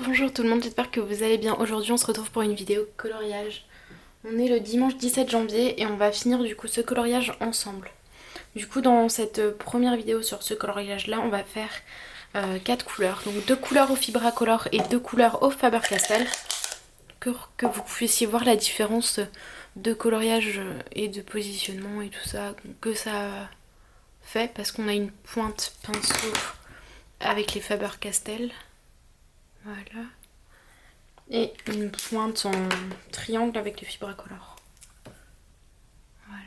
Bonjour tout le monde, j'espère que vous allez bien. Aujourd'hui on se retrouve pour une vidéo coloriage. On est le dimanche 17 janvier et on va finir du coup ce coloriage ensemble. Du coup dans cette première vidéo sur ce coloriage là on va faire 4 couleurs. Donc 2 couleurs au Fibracolor et 2 couleurs au Faber-Castell. Que vous puissiez voir la différence de coloriage et de positionnement et tout ça que ça fait. Parce qu'on a une pointe pinceau avec les Faber-Castell. Voilà. Et une pointe en triangle avec les Fibracolor. Voilà.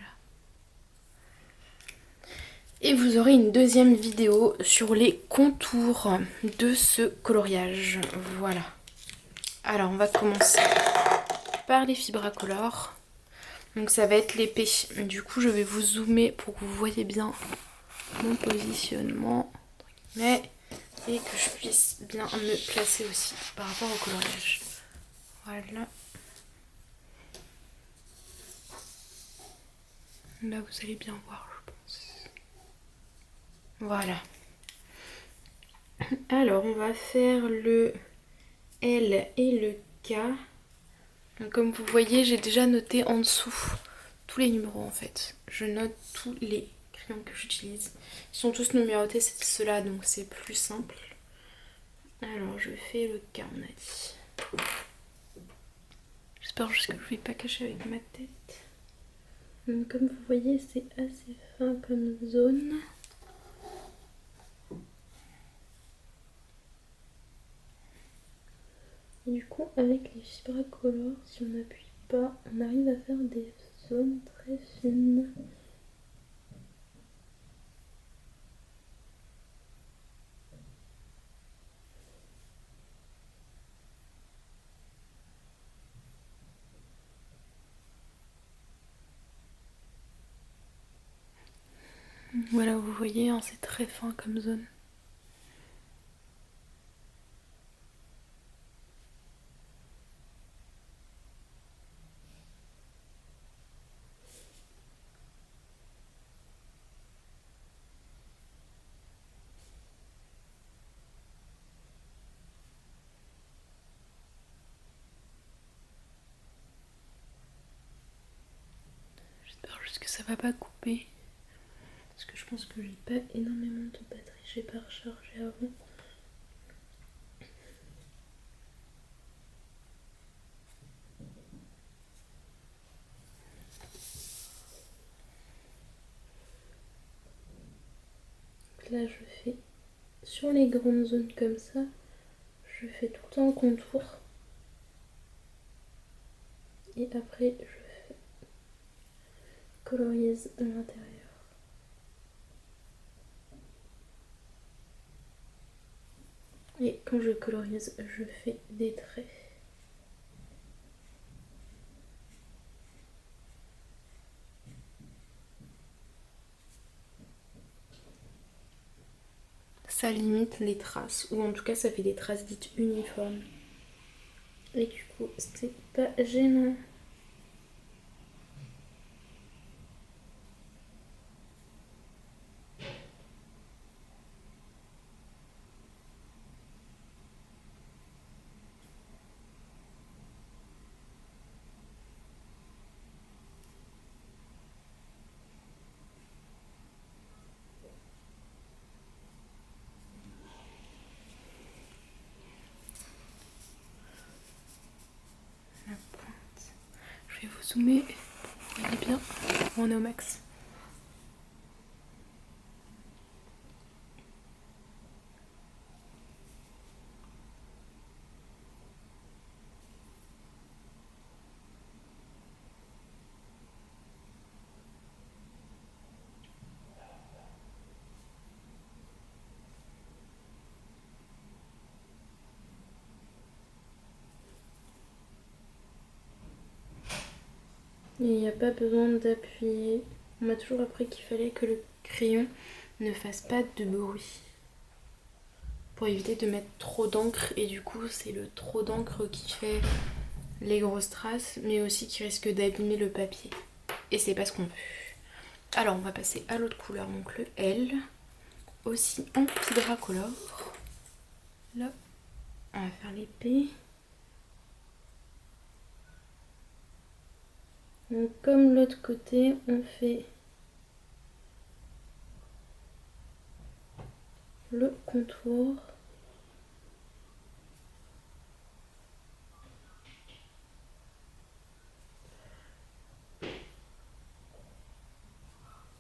Et vous aurez une deuxième vidéo sur les contours de ce coloriage. Voilà. Alors on va commencer par les Fibracolor. Donc ça va être l'épée. Du coup je vais vous zoomer pour que vous voyez bien mon positionnement. Et que je puisse bien me placer aussi par rapport au coloriage. Voilà. Là vous allez bien voir je pense. Voilà. Alors on va faire le L et le K. Donc, comme vous voyez j'ai déjà noté en dessous tous les numéros en fait. Je note tous les crayons que j'utilise. Ils sont tous numérotés, c'est ceux-là donc c'est plus simple. Alors je fais le K on a dit. J'espère juste que je ne vais pas cacher avec ma tête. Donc, comme vous voyez c'est assez fin comme zone. Et du coup, avec les Fibracolor, si on n'appuie pas, on arrive à faire des zones très fines. Voilà, vous voyez, hein, c'est très fin comme zone. J'espère juste que ça va pas couper. Parce que je pense que j'ai pas énormément de batterie, j'ai pas rechargé avant. Donc là je fais sur les grandes zones comme ça, je fais tout le temps le contour. Et après je colorise l'intérieur. Et quand je colorise, je fais des traits. Ça limite les traces, ou en tout cas ça fait des traces dites uniformes. Et du coup, c'est pas gênant. La pointe. Je vais vous zoomer. Vous voyez bien, on est au max. Et il n'y a pas besoin d'appuyer. On m'a toujours appris qu'il fallait que le crayon ne fasse pas de bruit. Pour éviter de mettre trop d'encre. Et du coup, c'est le trop d'encre qui fait les grosses traces, mais aussi qui risque d'abîmer le papier. Et c'est pas ce qu'on veut. Alors, on va passer à l'autre couleur, donc le L. Aussi en Fibracolor. Là. va faire l'épée. Donc comme l'autre côté, on fait le contour.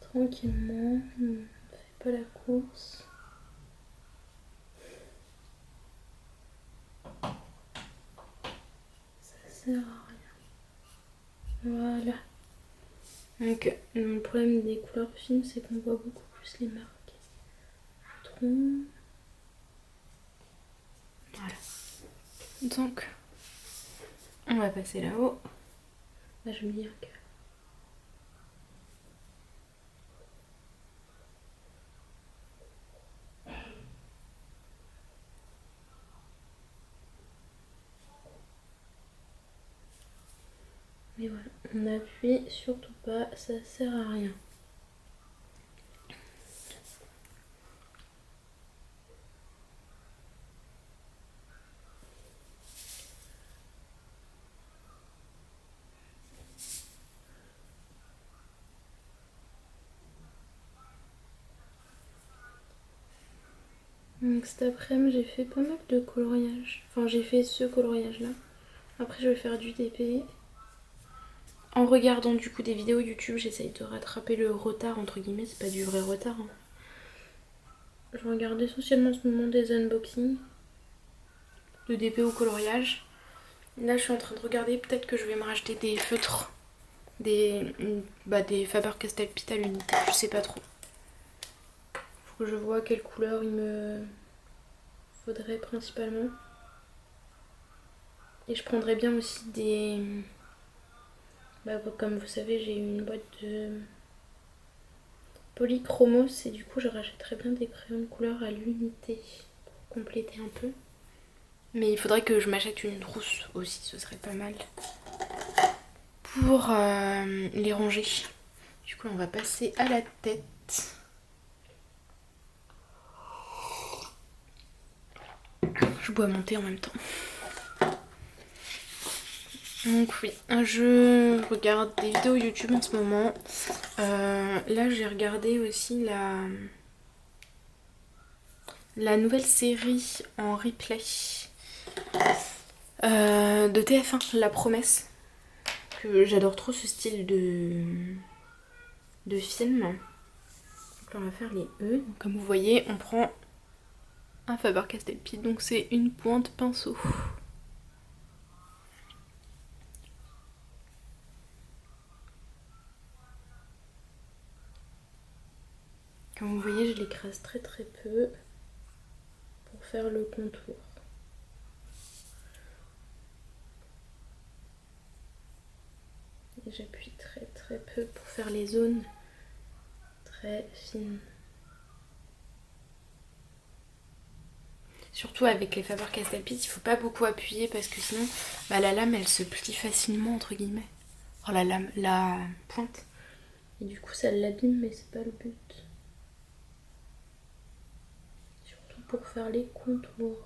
Tranquillement, on ne fait pas la course. Ça sert à rien. Voilà. Donc le problème des couleurs fines, c'est qu'on voit beaucoup plus les marques. Je trouve. Voilà. Donc, on va passer là-haut. Là, je me dis que... Mais voilà, on appuie surtout pas, ça sert à rien. Donc cet après-midi j'ai fait pas mal de coloriage. Enfin j'ai fait ce coloriage là. Après je vais faire du DP. En regardant du coup des vidéos YouTube, j'essaye de rattraper le retard entre guillemets, c'est pas du vrai retard. Hein. Je regarde essentiellement en ce moment des unboxings de DP au coloriage. Là je suis en train de regarder, peut-être que je vais me racheter des feutres. Des Faber-Castell Pit à l'unité, je sais pas trop. Faut que je vois quelle couleur il me faudrait principalement. Et je prendrais bien aussi des... comme vous savez, j'ai une boîte de polychromos et du coup je rachèterais bien des crayons de couleur à l'unité pour compléter un peu. Mais il faudrait que je m'achète une trousse aussi, ce serait pas mal pour les ranger. Du coup on va passer à la tête. Je bois mon thé en même temps. Donc oui, je regarde des vidéos YouTube en ce moment. Là j'ai regardé aussi la nouvelle série en replay de TF1, La Promesse. Que j'adore trop ce style de film. Donc là on va faire les E. Donc, comme vous voyez, on prend un Faber-Castell Pit, donc c'est une pointe pinceau. Comme vous voyez, je l'écrase très très peu pour faire le contour. Et j'appuie très très peu pour faire les zones très fines. Surtout avec les Faber-Castell Pit, il faut pas beaucoup appuyer parce que sinon la lame elle se plie facilement entre guillemets. Oh la pointe. Et du coup ça l'abîme mais c'est pas le but. Surtout pour faire les contours.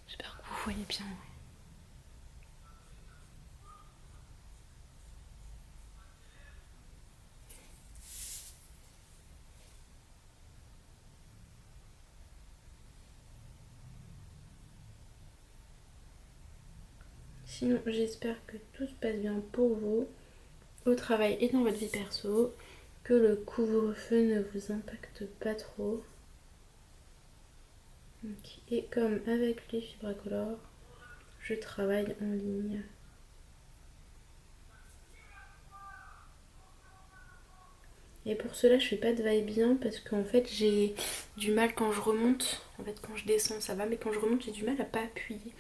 J'espère que vous voyez bien. Sinon j'espère que tout se passe bien pour vous, au travail et dans votre vie perso, que le couvre-feu ne vous impacte pas trop. Et comme avec les fibracolores, je travaille en ligne. Et pour cela, je fais pas de va-et-vient parce qu'en fait, j'ai du mal quand je remonte. En fait, quand je descends, ça va, mais quand je remonte, j'ai du mal à pas appuyer.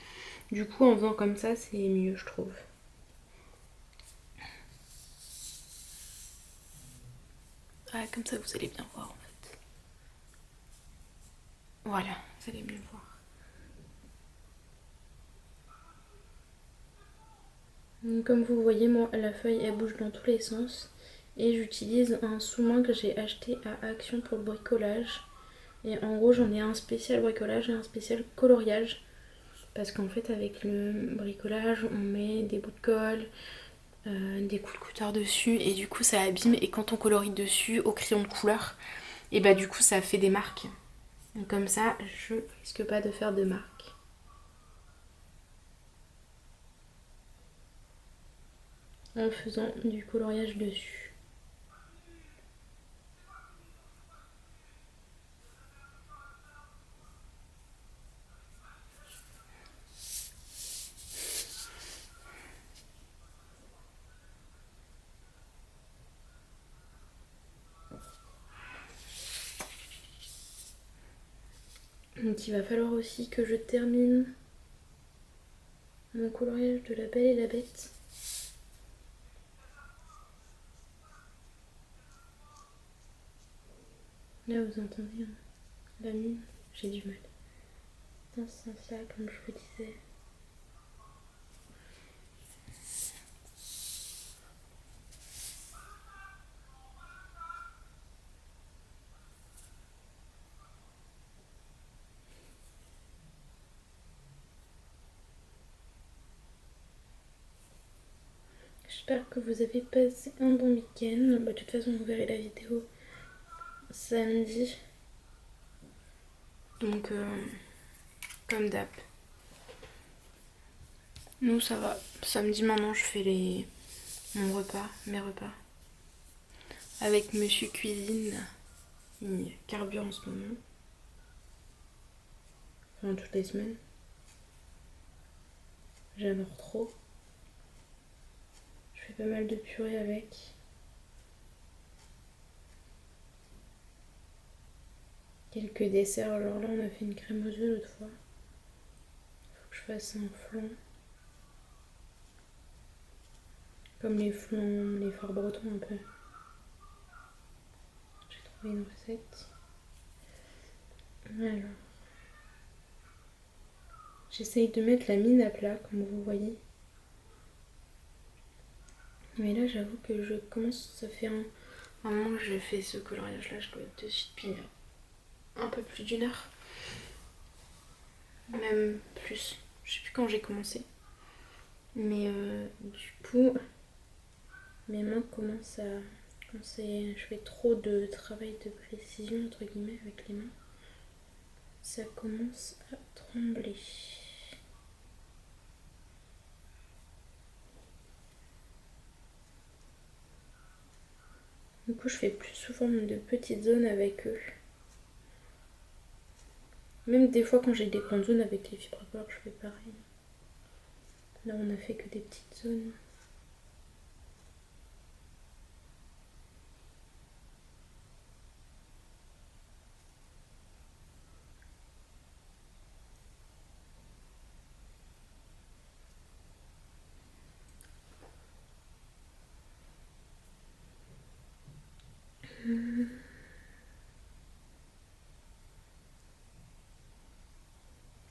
Du coup, en faisant comme ça, c'est mieux, je trouve. Ah, comme ça, vous allez bien voir, en fait. Voilà, vous allez mieux voir. Donc, comme vous voyez, moi, la feuille, elle bouge dans tous les sens. Et j'utilise un sous-main que j'ai acheté à Action pour le bricolage. Et en gros j'en ai un spécial bricolage et un spécial coloriage. Parce qu'en fait avec le bricolage on met des bouts de colle, des coups de cutter dessus et du coup ça abîme, et quand on colorie dessus au crayon de couleur, et bah du coup ça fait des marques. Donc comme ça je risque pas de faire de marques. En faisant du coloriage dessus. Donc il va falloir aussi que je termine mon coloriage de La Belle et la Bête. Là vous entendez hein, la mine, j'ai du mal. Dans ce sens-là, comme je vous disais. J'espère que vous avez passé un bon week-end. Bah, de toute façon, vous verrez la vidéo samedi. Donc, comme d'hab. Nous, ça va. Samedi, maintenant, je fais mes repas. Avec Monsieur Cuisine. Il carbure en ce moment. Enfin, toutes les semaines. J'adore trop. Je fais pas mal de purée avec. Quelques desserts. Alors là, on a fait une crème aux œufs l'autre fois. Faut que je fasse un flan. Comme les flans, les phares bretons un peu. J'ai trouvé une recette. Alors. J'essaye de mettre la mine à plat, comme vous voyez. Mais là, j'avoue que je commence, ça fait un moment que j'ai fait ce coloriage-là. Je dois être dessus depuis un peu plus d'1 heure. Même plus. Je sais plus quand j'ai commencé. Mais du coup, mes mains commencent à... Quand je fais trop de travail de précision, entre guillemets, avec les mains, ça commence à trembler. Du coup, je fais plus souvent de petites zones avec eux. Même des fois, quand j'ai des grandes zones avec les fibres color, je fais pareil. Là, on a fait que des petites zones.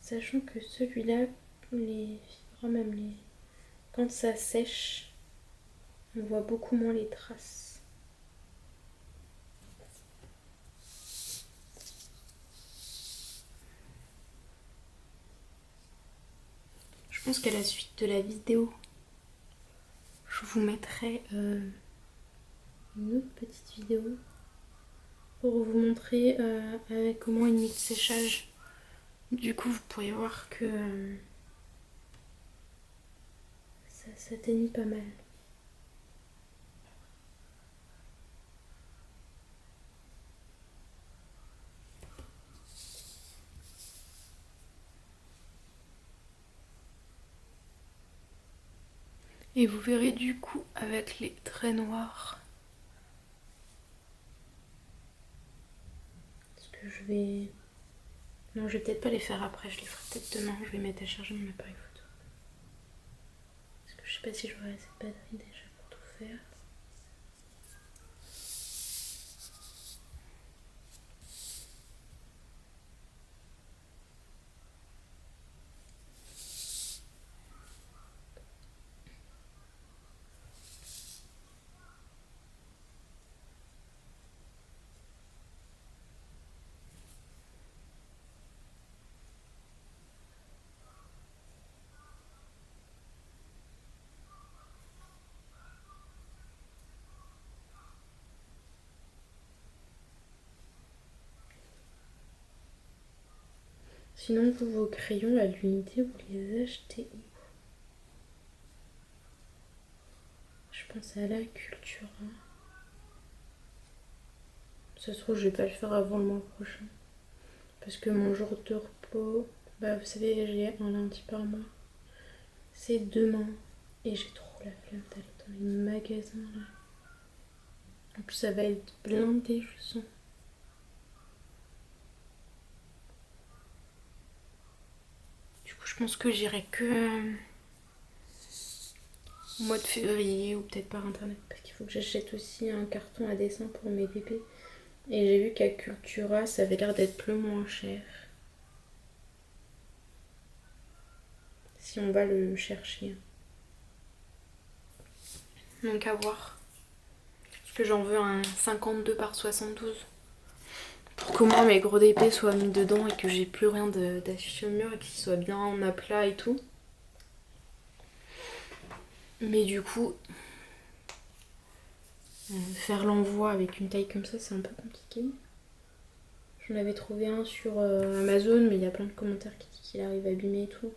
Sachant que celui-là, les fibres, même quand ça sèche, on voit beaucoup moins les traces. Je pense qu'à la suite de la vidéo, je vous mettrai une autre petite vidéo pour vous montrer avec comment une nuit de séchage. Du coup, vous pourrez voir que ça s'atténue pas mal. Et vous verrez du coup avec les traits noirs. Parce que je vais... Non, je vais peut-être pas les faire après, je les ferai peut-être demain. Je vais mettre à charger mon appareil photo. Parce que je sais pas si j'aurai assez de batterie déjà pour tout faire. Sinon, vous, vos crayons à l'unité, vous les achetez où? Je pense à la Cultura. Ça se trouve, je vais pas le faire avant le mois prochain. Parce que mon jour de repos, bah vous savez, j'ai un lundi par mois. C'est demain. Et j'ai trop la flemme d'aller dans les magasins là. En plus, ça va être blindé, je sens. Du coup, je pense que j'irai que au mois de février ou peut-être par internet. Parce qu'il faut que j'achète aussi un carton à dessin pour mes bébés. Et j'ai vu qu'à Cultura, ça avait l'air d'être plus moins cher. Si on va le chercher. Donc à voir. Parce que j'en veux un 52 par 72. Pour qu'au moins mes gros d'épée soient mis dedans et que j'ai plus rien d'affiché au mur et qu'il soit bien en aplat et tout. Mais du coup, faire l'envoi avec une taille comme ça, c'est un peu compliqué. J'en avais trouvé un sur Amazon, mais il y a plein de commentaires qui disent qu'il arrive abîmé et tout.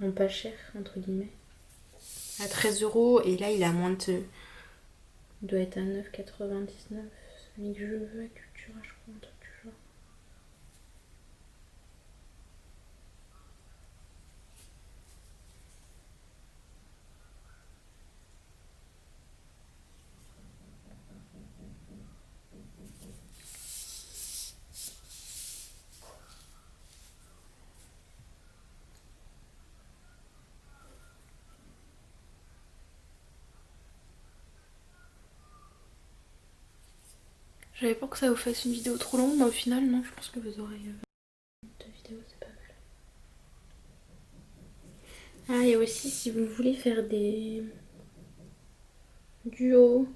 En pas cher, entre guillemets. À 13 € et là il a moins de... Il doit être à 9,99. Celui que je veux à Cultura, je crois, un truc du genre. J'avais peur que ça vous fasse une vidéo trop longue, mais au final, non, je pense que vous aurez 2 vidéos, c'est pas mal. Ah, et aussi, si vous voulez faire des duos,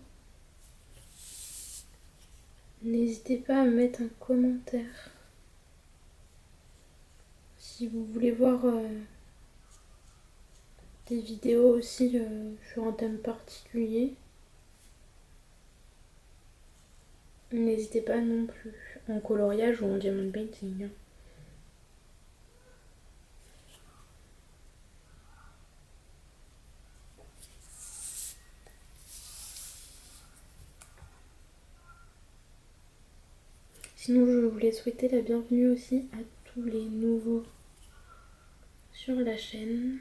n'hésitez pas à me mettre un commentaire. Si vous voulez voir des vidéos aussi sur un thème particulier, n'hésitez pas non plus. En coloriage ou en diamond painting. Sinon, je voulais souhaiter la bienvenue aussi à tous les nouveaux sur la chaîne.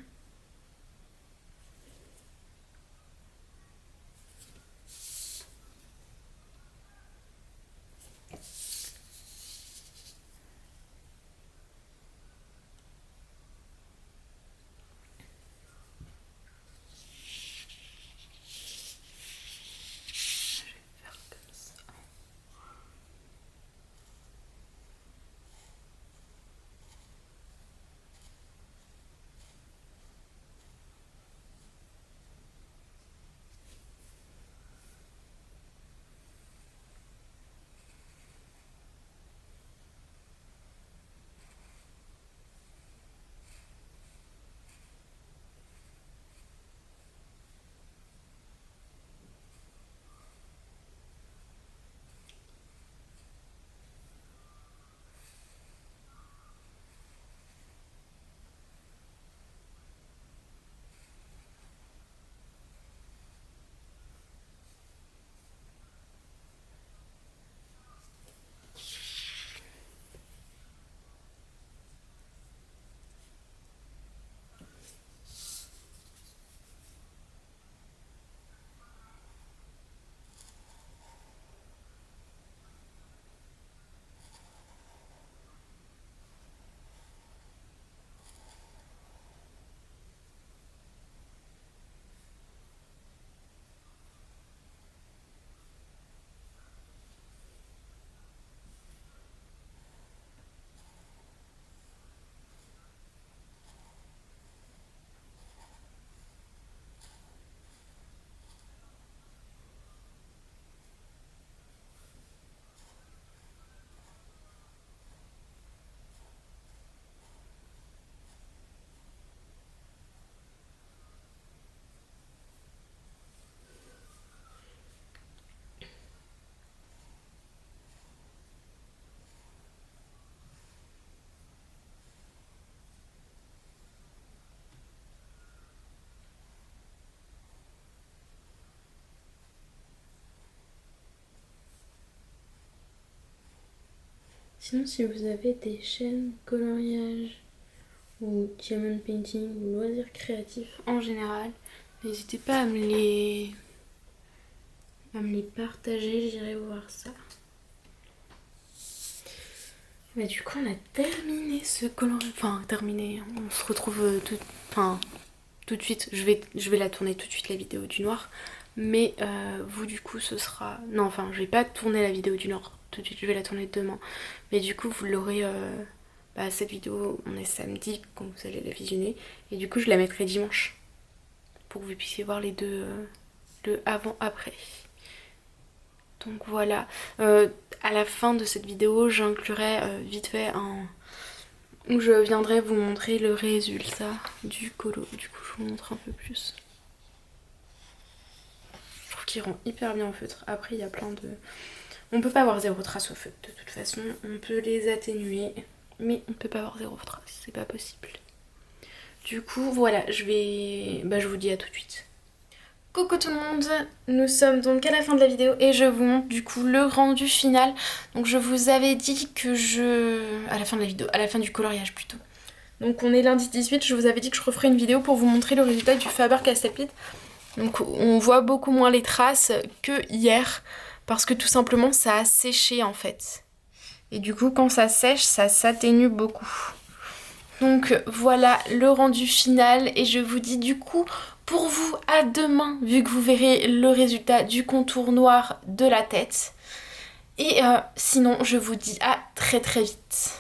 Sinon si vous avez des chaînes coloriage ou diamond painting ou loisirs créatifs en général, n'hésitez pas à me les partager, j'irai voir ça. Bah du coup on a terminé ce coloriage, enfin terminé, on se retrouve tout de suite, je vais la tourner tout de suite la vidéo du noir, mais vous du coup ce sera, non enfin je vais pas tourner la vidéo du noir tout de suite, je vais la tourner demain, mais du coup vous l'aurez, cette vidéo on est samedi quand vous allez la visionner, et du coup je la mettrai dimanche, pour que vous puissiez voir les deux, le avant-après. Donc voilà, à la fin de cette vidéo j'inclurai vite fait où je viendrai vous montrer le résultat du colo. Du coup je vous montre un peu plus. Je trouve qu'il rend hyper bien au feutre. Après il y a plein de... On peut pas avoir zéro trace au feutre de toute façon, on peut les atténuer, mais on peut pas avoir zéro trace, c'est pas possible. Du coup voilà, je vous dis à tout de suite. Coucou tout le monde, nous sommes donc à la fin de la vidéo et je vous montre du coup le rendu final. Donc je vous avais dit que à la fin de la vidéo, à la fin du coloriage plutôt. Donc on est lundi 18, je vous avais dit que je referais une vidéo pour vous montrer le résultat du Faber-Castell. Donc on voit beaucoup moins les traces que hier parce que tout simplement ça a séché en fait. Et du coup quand ça sèche ça s'atténue beaucoup. Donc voilà le rendu final et je vous dis du coup pour vous à demain vu que vous verrez le résultat du contour noir de la tête. Et sinon je vous dis à très très vite.